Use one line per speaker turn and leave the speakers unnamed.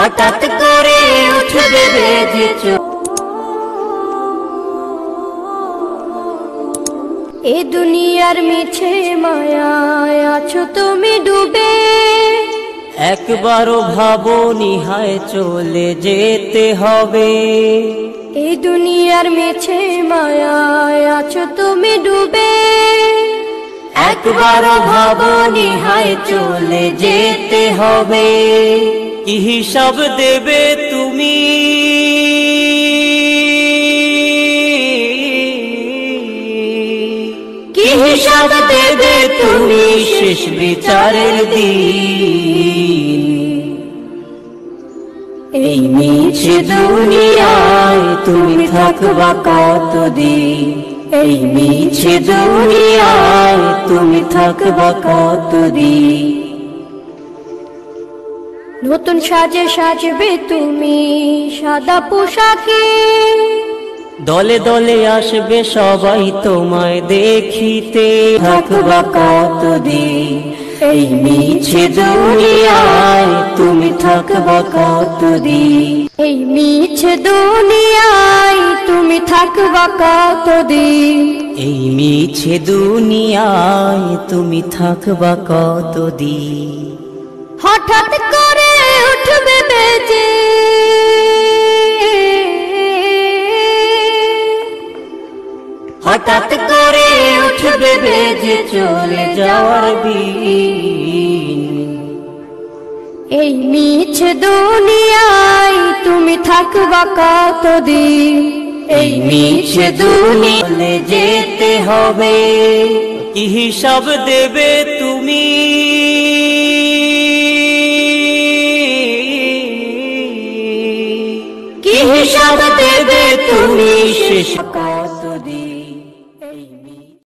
হঠাৎ করে উঠবে বেজে চোখ।
এ দুনিয়ার মিছে মায়ায় আছো তুমি ডুবে,
একবারও ভাবোনি হায় চলে যেতে হবে।
এই দুনিয়ার মিছে মায়ায় আছো তুমি ডুবে,
একবারও ভাবোনি হায় চলে যেতে হবে। কি হিসাব দেবে তুমি, কি হিসাব দেবে তুমি শেষ বিচারের দিন। এই মিছে দুনিয়ায় তুমি থাকবা কতদিন, এই মিছে দুনিয়ায় তুমি থাকবা কতদিন।
নতুন সাজে সাজবে তুমি সাদা পোশাকে,
দলে দলে আসবে সবাই তোমায় দেখিতে। থাকবা কতদিন এই মিছে দুনিয়ায় তুমি থাকবা কতদিন।
এই মিছে দুনিয়ায় তুমি থাকবা কতদিন।
এই মিছে দুনিয়ায় তুমি থাকবা কতদিন।
হঠাৎ করে উঠবে বেজে,
হঠাৎ করে উঠবে বেজে চলে যাওয়ার দিন।
এই মিছে দুনিয়ায় তুমি থাকবা কতদিন।
এই মিছে দুনিয়ায় যেতে হবে। কি হিসাব দেবে তুমি, কি হিসাব দেবে তুমি শেষ